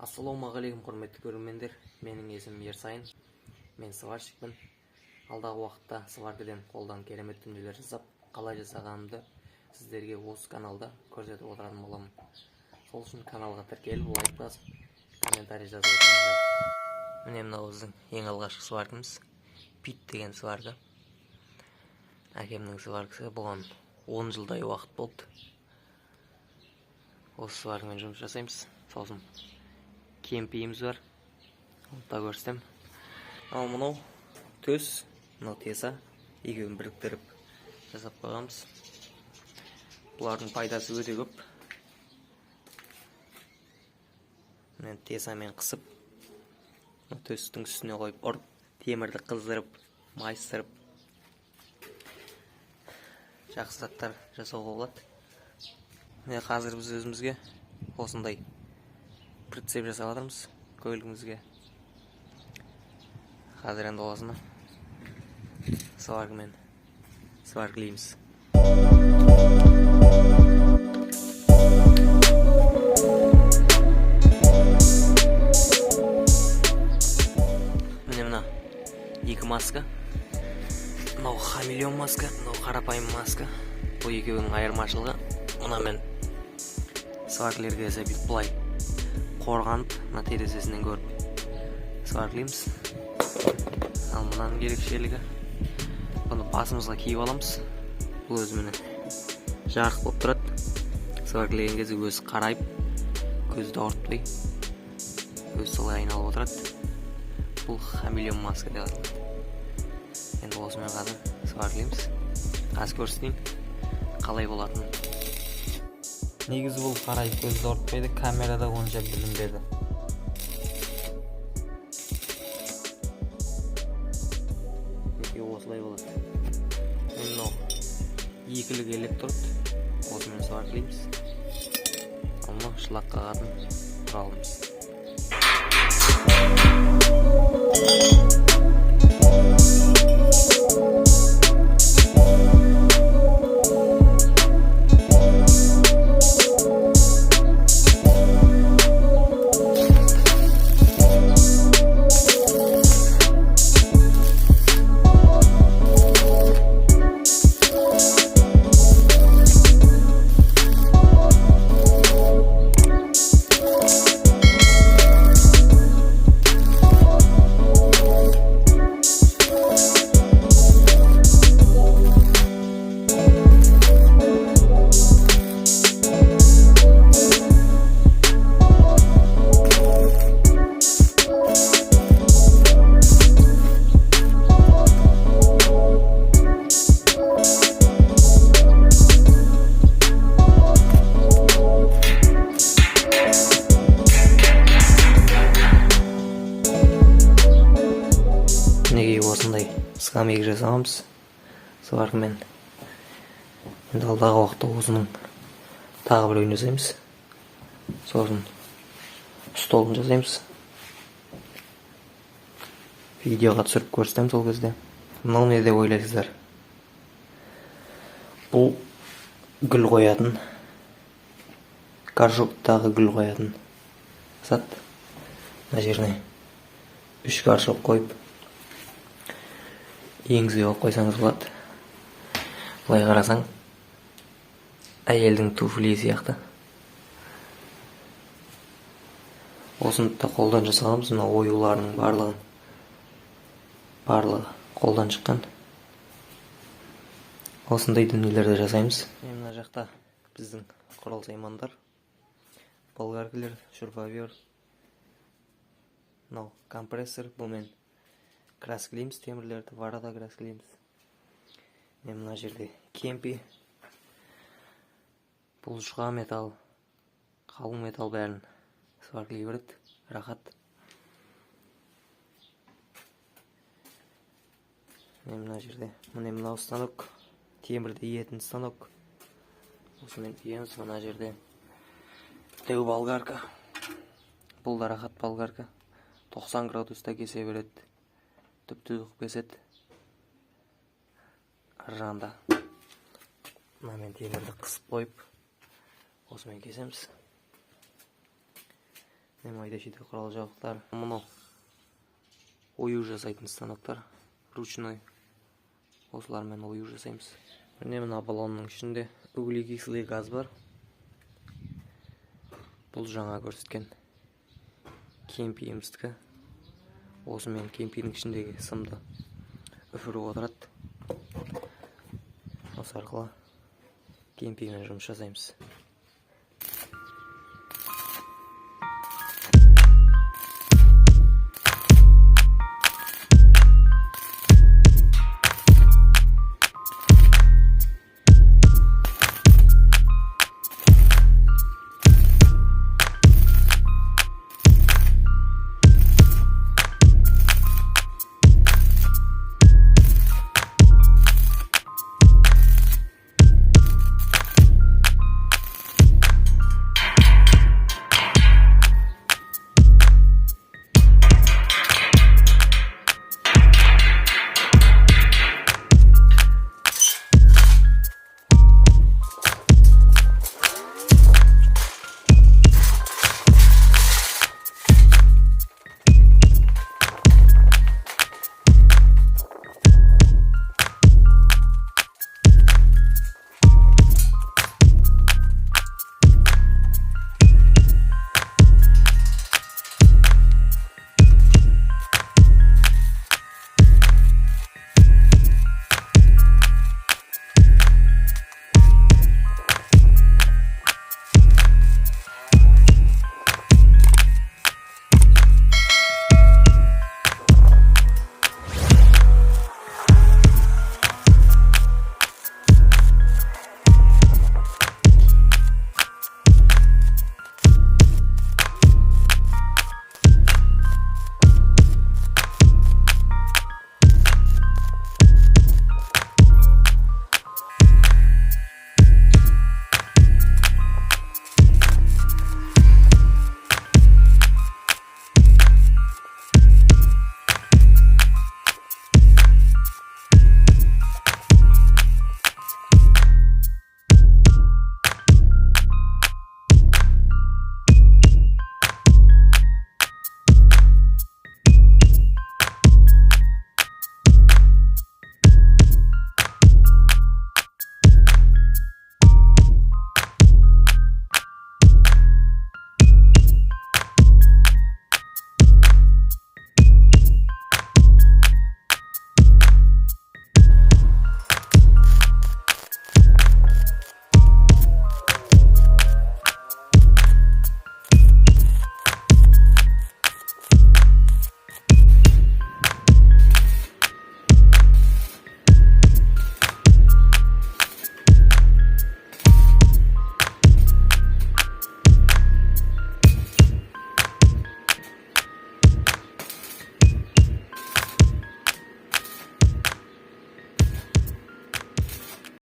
Ассалаумағалейкум құрметті көрермендер, менің есімім Ерсайын, мен сварщикпін. Алдағы уақытта сваркіден қолдан керемет дүниелер жасап, қалай жасағанымды сіздерге осы каналда көрсетіп отыратын боламын. Сол үшін каналға тіркеліп, лайк басып, комментарий жазып отырыңыздар. Міне мынау біздің ең алғашқы сваркіміз, Пит деген сварка. Әкемнің сваркасы, бұған 10 жылдай уақыт болды. Осы сваркамен жұмыс жасаймыз. Сосын кемпиіміз бар, да көрсетем. Ал мынау төс, мынау теса, екеуін біріктіріп жасап қойғанбыз. Бұлардың пайдасы өте көп. Мен тесамен қысып, төстің үстіне қойып ұрып, темірді қыздырып, майыстырып, жақсы заттар жасауға болады. Қазір біз өзімізге осындай прицеп жасап жатырмыз көлігімізге. Қазір енді осыны сваркамен сваркілейміз. Міне мына екі маска. Мынау хамелеон маска, мынау қарапайым маска. Бұл екеуінің айырмашылығы. Мына мен сваркілерге сәбит бұлай қорғанып, мына терезесінен көріп сваркілейміз. Ал мынаның ерекшелігі, бұны басымызға киіп аламыз. Бұл өзі міне жарық болып тұрады. Сваркілеген кезде өзі қарайып, көзді ауыртпай, өзі солай айналып отырады. Бұл хамелеон маска деп аталады. Енді осымен қазір сваркілейміз. Қазір көрсетейін қалай болатынын. Негізі бұл қарайып көзді ауыртпайды, камерада онша білінбеді. Осылай болады. Мен мынау екілік электрод, осымен сваркілейміз. Ал мынау шлак қағатын құралымыз. Неге осындай скамейка жасамыз сваркамен. Енді алдағы уақытта осының тағы біреуін жасаймыз. Сосын столын жасаймыз. Видеоға түсіріп көрсетем сол кезде. Мынау не деп ойлайсыздар? Бұл гүл қоятын, горшоктағы гүл қоятын зат. Мына жеріне 3 горшок қойып енгізіп алып қойсаңыз болады. Былай қарасаң, әйелдің туфли сияқты. Осыны да қолдан жасағанбыз. Мына оюларының барлығы қолдан шыққан. Осындай дүниелерді жасаймыз. Мына жақта біздің құрал саймандар, болгаркілер, шурбовер, мынау компрессор, бұмен краскілейміз темірлерді, варада краскілейміз. Мен мына жерде кемпи, бұл жұқа металл, қалың металл бәрін сваркілей береді, рахат. Мен мына жерде, мынау станок, темірді иетін станок. Осымен иеміз. Мына жерде дәу болгарка. Бұл да рахат болгарка. 90 градуста кесе береді. Түп-түзу кеседі. Аржағында мынамен темірді қысып қойып, осымен кесеміз. айда шейде құрал жабдықтар. Мынау ою жасайтын станоктар, ручной. Осылармен ою жасаймыз. Міне мына баллонның ішінде углекислый газ бар. Бұл жаңа көрсеткен кемпиіміздікі. Осымен кемпидің ішіндегі сымды үфіріп отырады. Осы арқылы кемпимен жұмыс жасаймыз.